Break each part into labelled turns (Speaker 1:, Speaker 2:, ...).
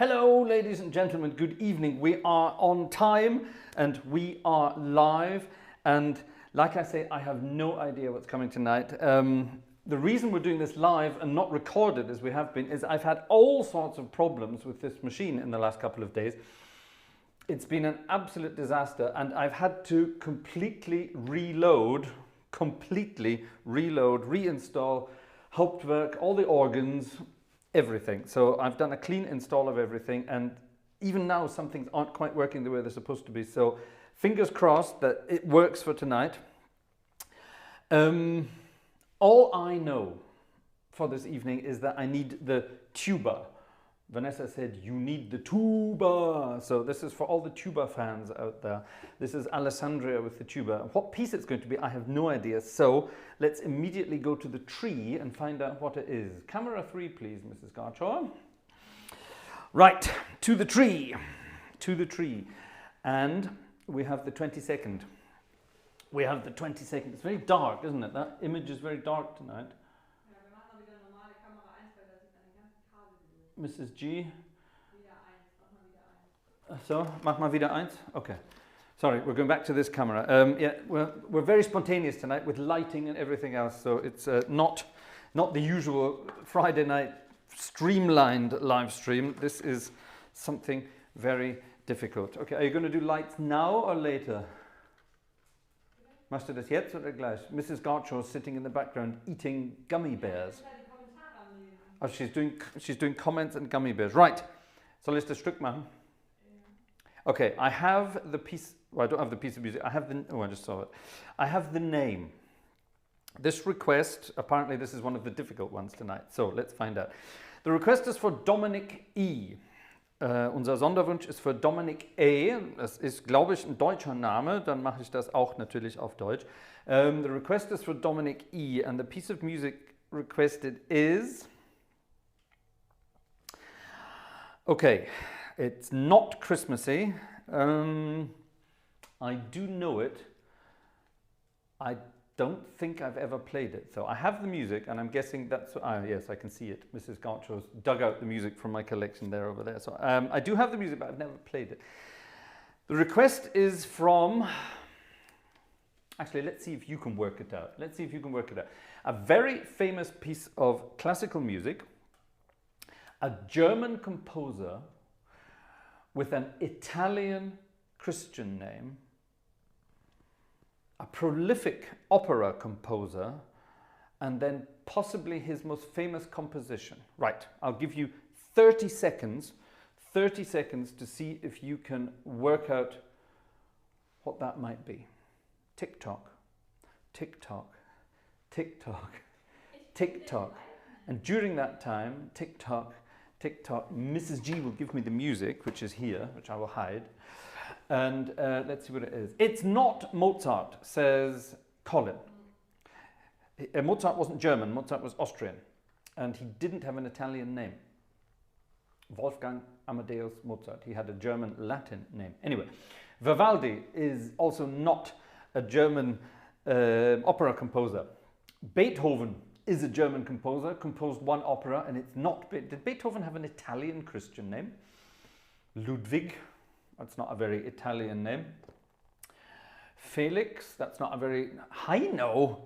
Speaker 1: Hello, ladies and gentlemen, good evening. We are on time and we are live. And like I say, I have no idea what's coming tonight. The reason we're doing this live and not recorded as we have been is I've had all sorts of problems with this machine in the last couple of days. It's been an absolute disaster and I've had to completely reload, reinstall Hauptwerk, all the organs, everything. So I've done a clean install of everything, and even now some things aren't quite working the way they're supposed to be. So fingers crossed that it works for tonight. All I know for this evening is that I need the tuba. Vanessa said, you need the tuba. So this is for all the tuba fans out there. This is Alessandria with the tuba. What piece it's going to be, I have no idea. So let's immediately go to the tree and find out what it is. Camera 3, please, Mrs. Gartshore. Right, to the tree. And we have the 22nd. It's very dark, isn't it? That image is very dark tonight. Mrs. G. So, mach mal wieder eins. Okay. Sorry, we're going back to this camera. Yeah, we're very spontaneous tonight with lighting and everything else. So it's not the usual Friday night streamlined live stream. This is something very difficult. Okay, are you going to do lights now or later? Machst du das jetzt oder gleich? Mrs. Gartshore is sitting in the background eating gummy bears. Oh, she's doing comments and gummy bears. Right, soll ich das Stück machen? Okay, I have the piece, well, I don't have the piece of music. I have the, oh, I just saw it. I have the name. This request, apparently this is one of the difficult ones tonight. So let's find out. The request is for Dominic E. Unser Sonderwunsch ist für Dominic E. Das ist, glaube ich, ein deutscher Name. Dann mache ich das auch natürlich auf Deutsch. The request is for Dominic E. And the piece of music requested is... Okay, it's not Christmassy. I do know it. I don't think I've ever played it. So I have the music and I'm guessing that's, yes, I can see it. Mrs. Gartshore's dug out the music from my collection there over there. So I do have the music, but I've never played it. The request is from, actually, let's see if you can work it out. A very famous piece of classical music. A German composer with an Italian Christian name, a prolific opera composer, and then possibly his most famous composition. Right, I'll give you 30 seconds to see if you can work out what that might be. Tick tock, tick tock, tick tock, tick tock. And during that time, tick tock, tick tock, Mrs. G will give me the music, which is here, which I will hide. And let's see what it is. It's not Mozart, says Colin. Mozart wasn't German, Mozart was Austrian. And he didn't have an Italian name. Wolfgang Amadeus Mozart. He had a German Latin name. Anyway, Vivaldi is also not a German opera composer. Beethoven is a German composer, composed one opera, and it's not... Did Beethoven have an Italian Christian name? Ludwig, that's not a very Italian name. Felix, that's not a very... Heino,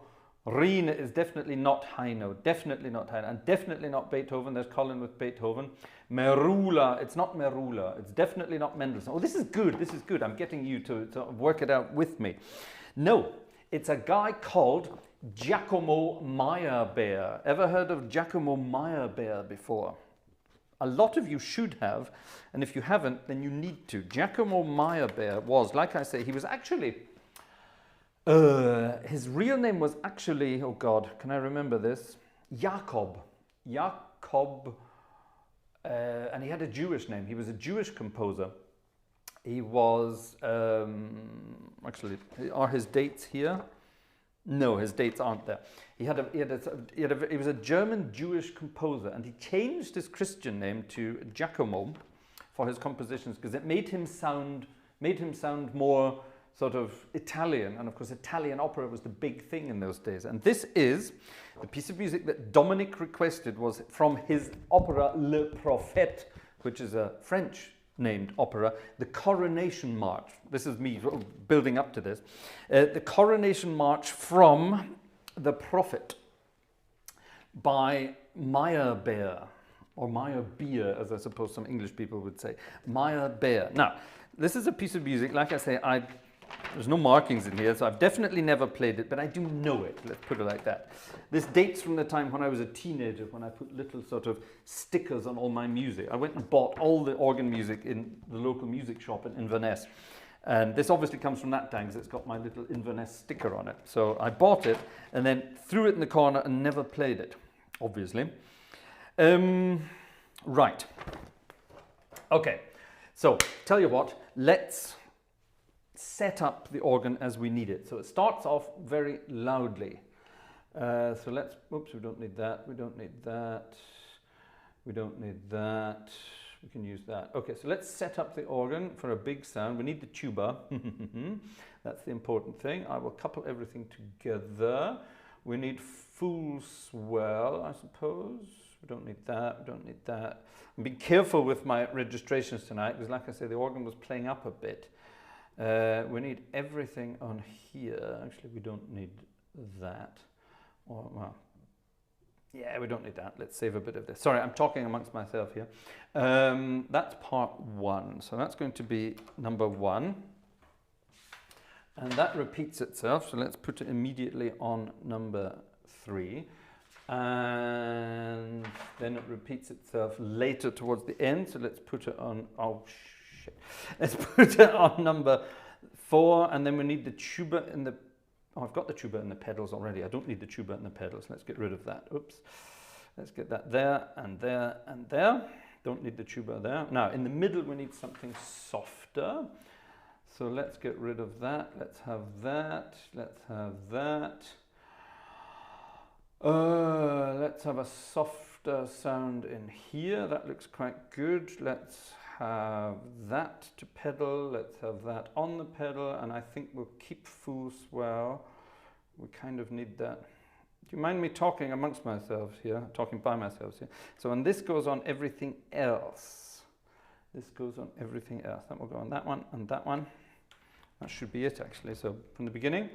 Speaker 1: Rhine is definitely not Heino, and definitely not Beethoven. There's Colin with Beethoven. Merula, it's not Merula, it's definitely not Mendelssohn. Oh, this is good, I'm getting you to work it out with me. No, it's a guy called Giacomo Meyerbeer. Ever heard of Giacomo Meyerbeer before? A lot of you should have, and if you haven't, then you need to. Giacomo Meyerbeer was, like I say, he was actually, his real name was actually, oh God, can I remember this? Jakob, and he had a Jewish name. He was a Jewish composer. He was, actually, are his dates here? No, his dates aren't there. He was a German Jewish composer, and he changed his Christian name to Giacomo for his compositions because it made him sound more sort of Italian, and of course Italian opera was the big thing in those days. And this is the piece of music that Dominic requested, was from his opera Le Prophète, which is a French named opera, the Coronation March. This is me building up to this. The Coronation March from The Prophet by Meyerbeer, or Meyerbeer, as I suppose some English people would say. Meyerbeer. Now, this is a piece of music, like I say, there's no markings in here, so I've definitely never played it, but I do know it, let's put it like that. This dates from the time when I was a teenager, when I put little sort of stickers on all my music. I went and bought all the organ music in the local music shop in Inverness. And this obviously comes from that time, because it's got my little Inverness sticker on it. So I bought it, and then threw it in the corner and never played it, obviously. Right. Okay, so tell you what, let's set up the organ as we need it. So it starts off very loudly. So let's, oops, we don't need that, we don't need that, we don't need that, we can use that. Okay, so let's set up the organ for a big sound. We need the tuba, that's the important thing. I will couple everything together. We need full swell, I suppose. We don't need that, we don't need that. I'm being careful with my registrations tonight, because like I said, the organ was playing up a bit. We need everything on here. Actually, we don't need that. Or, well, yeah, we don't need that. Let's save a bit of this. Sorry, I'm talking amongst myself here. That's part 1. So that's going to be number 1. And that repeats itself. So let's put it immediately on number 3. And then it repeats itself later towards the end. So let's put it on, oh shit. Let's put it on number 4. And then we need the tuba in the, oh, I've got the tuba and the pedals already. I don't need the tuba and the pedals. Let's get rid of that. Oops. Let's get that there and there and there. Don't need the tuba there. Now, in the middle, we need something softer. So let's get rid of that. Let's have that. Let's have that. Let's have a softer sound in here. That looks quite good. Let's have that to pedal. Let's have that on the pedal. And I think we'll keep full swell. We kind of need that. Do you mind me talking amongst myself here? Talking by myself here. So, and this goes on everything else. This goes on everything else. That will go on that one and that one. That should be it, actually. So from the beginning,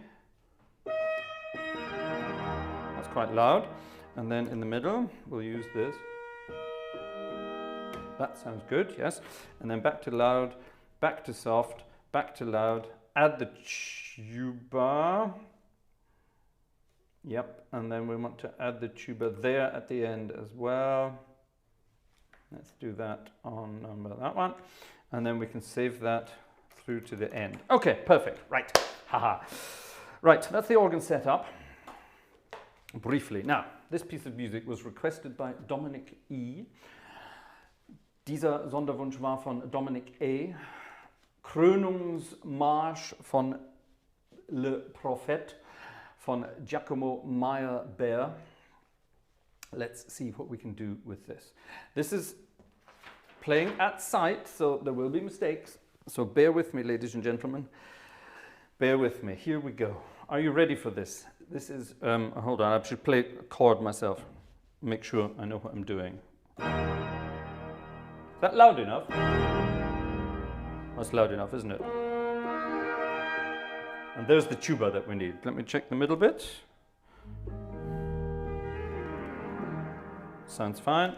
Speaker 1: that's quite loud. And then in the middle, we'll use this. That sounds good, yes. And then back to loud, back to soft, back to loud. Add the tuba. Yep, and then we want to add the tuba there at the end as well. Let's do that on number that one. And then we can save that through to the end. Okay, perfect, right, haha. Right, that's the organ set up, briefly. Now, this piece of music was requested by Dominic E. Dieser Sonderwunsch war von Dominic A. Krönungsmarsch von Le Prophète von Giacomo Meyerbeer. Let's see what we can do with this. This is playing at sight, so there will be mistakes. So bear with me, ladies and gentlemen. Bear with me. Here we go. Are you ready for this? This is, hold on, I should play a chord myself. Make sure I know what I'm doing. Is that loud enough? That's loud enough, isn't it? And there's the tuba that we need. Let me check the middle bit. Sounds fine.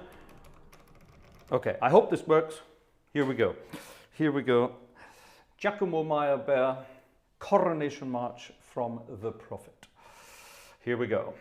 Speaker 1: Okay, I hope this works. Here we go. Here we go. Giacomo Meyerbeer, Coronation March from The Prophet. Here we go.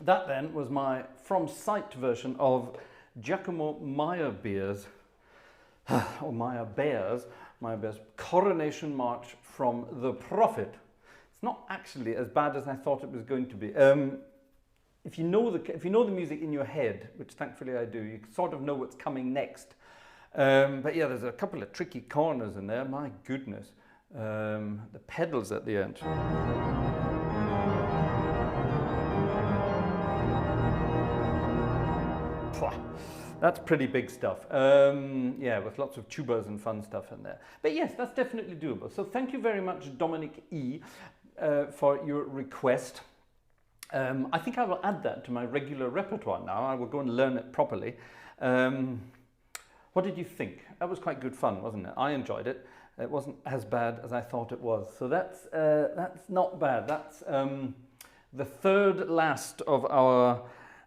Speaker 1: That then was my from sight version of Giacomo Meyerbeer's or Meyerbeer's Coronation March from The Prophet. It's not actually as bad as I thought it was going to be. If you know the music in your head, which thankfully I do, you sort of know what's coming next. But yeah, there's a couple of tricky corners in there. My goodness, the pedals at the end. That's pretty big stuff. Yeah, with lots of tubas and fun stuff in there. But yes, that's definitely doable. So thank you very much, Dominic E, for your request. I think I will add that to my regular repertoire now. I will go and learn it properly. What did you think? That was quite good fun, wasn't it? I enjoyed it. It wasn't as bad as I thought it was. So that's not bad. That's the third last of our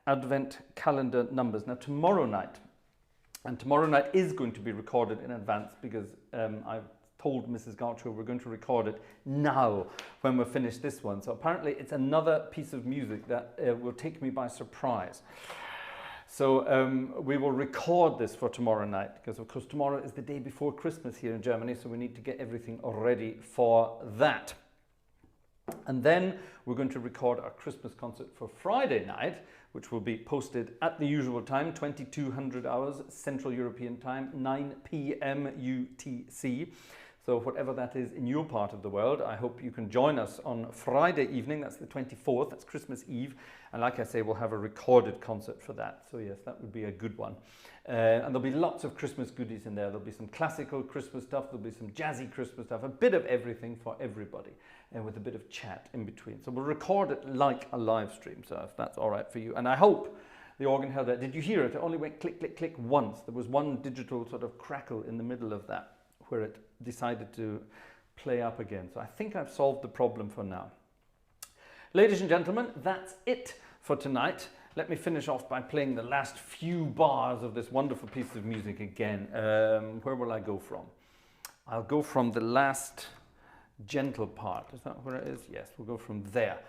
Speaker 1: Advent calendar numbers. Now tomorrow night is going to be recorded in advance because I've told Mrs. Gartshore we're going to record it now when we're finished this one. So apparently it's another piece of music that will take me by surprise. So we will record this for tomorrow night because of course tomorrow is the day before Christmas here in Germany, so we need to get everything ready for that. And then we're going to record our Christmas concert for Friday night, which will be posted at the usual time, 2200 hours Central European Time, 9 p.m. UTC. So whatever that is in your part of the world, I hope you can join us on Friday evening. That's the 24th, that's Christmas Eve. And like I say, we'll have a recorded concert for that. So yes, that would be a good one. And there'll be lots of Christmas goodies in there. There'll be some classical Christmas stuff. There'll be some jazzy Christmas stuff, a bit of everything for everybody, and with a bit of chat in between. So we'll record it like a live stream, so if that's all right for you. And I hope the organ held that. Did you hear it? It only went click, click, click once. There was one digital sort of crackle in the middle of that where it decided to play up again. So I think I've solved the problem for now. Ladies and gentlemen, that's it for tonight. Let me finish off by playing the last few bars of this wonderful piece of music again. Where will I go from? I'll go from the last gentle part. Is that where it is? Yes, we'll go from there.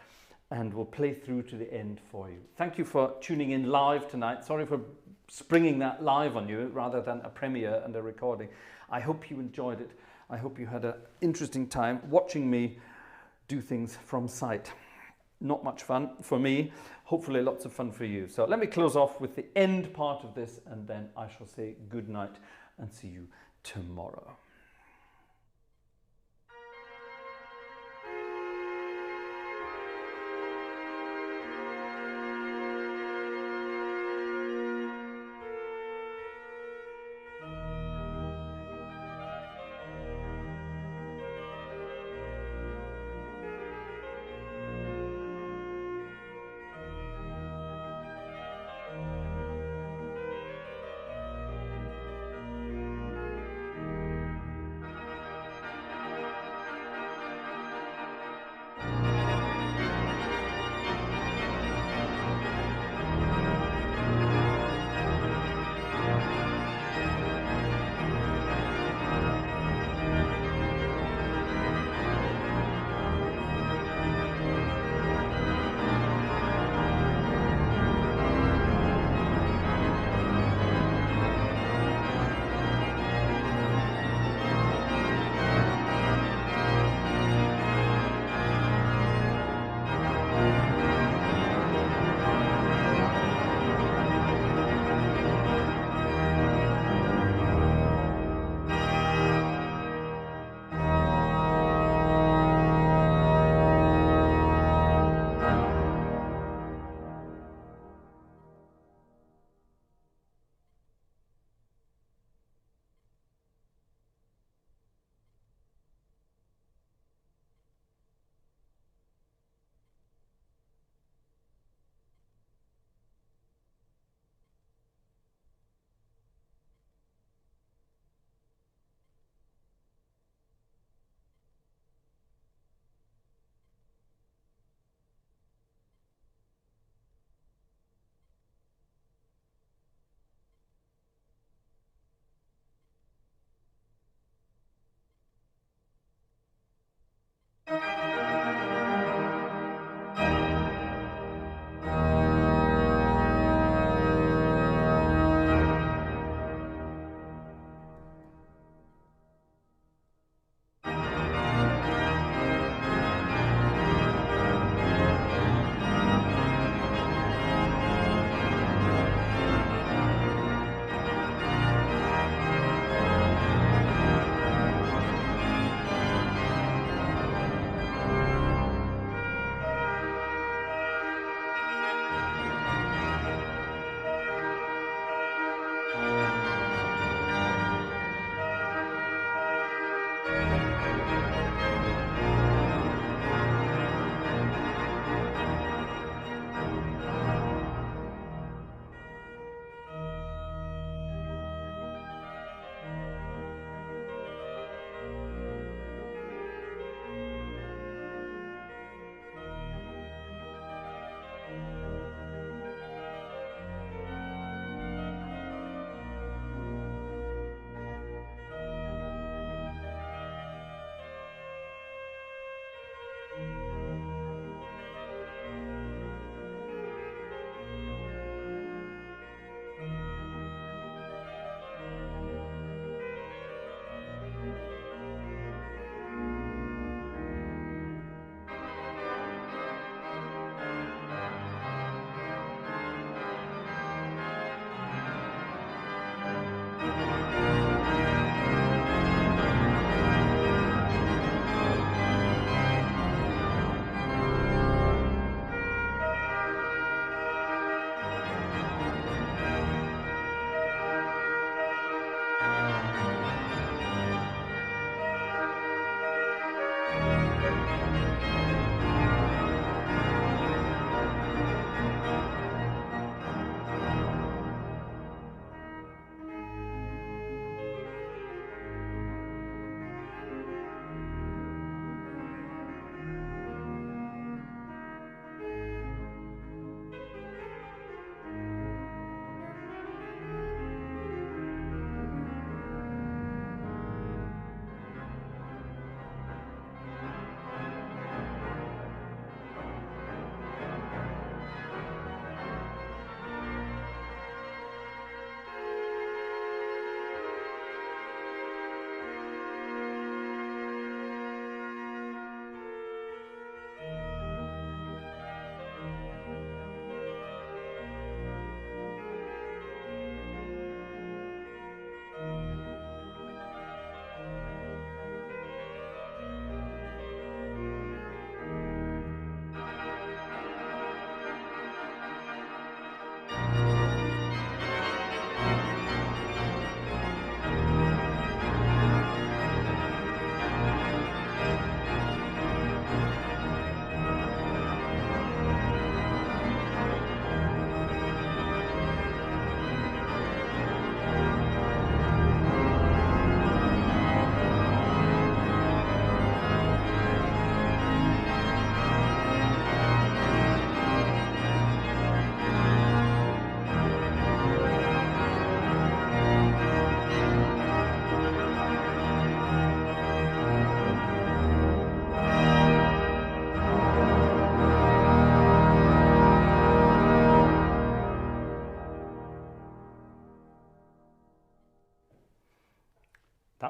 Speaker 1: And we'll play through to the end for you. Thank you for tuning in live tonight. Sorry for springing that live on you rather than a premiere and a recording. I hope you enjoyed it. I hope you had an interesting time watching me do things from sight. Not much fun for me, hopefully lots of fun for you. So let me close off with the end part of this and then I shall say good night and see you tomorrow.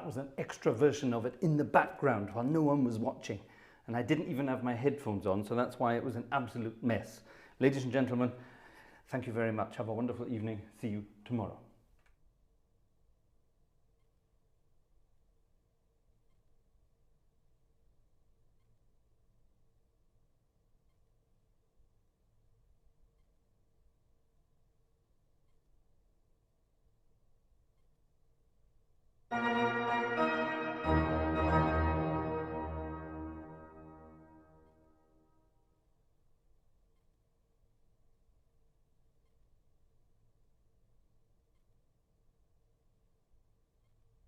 Speaker 2: was an extra version of it in the background while no one was watching. And I didn't even have my headphones on, so that's why it was an absolute mess. Ladies and gentlemen, thank you very much. Have a wonderful evening. See you tomorrow.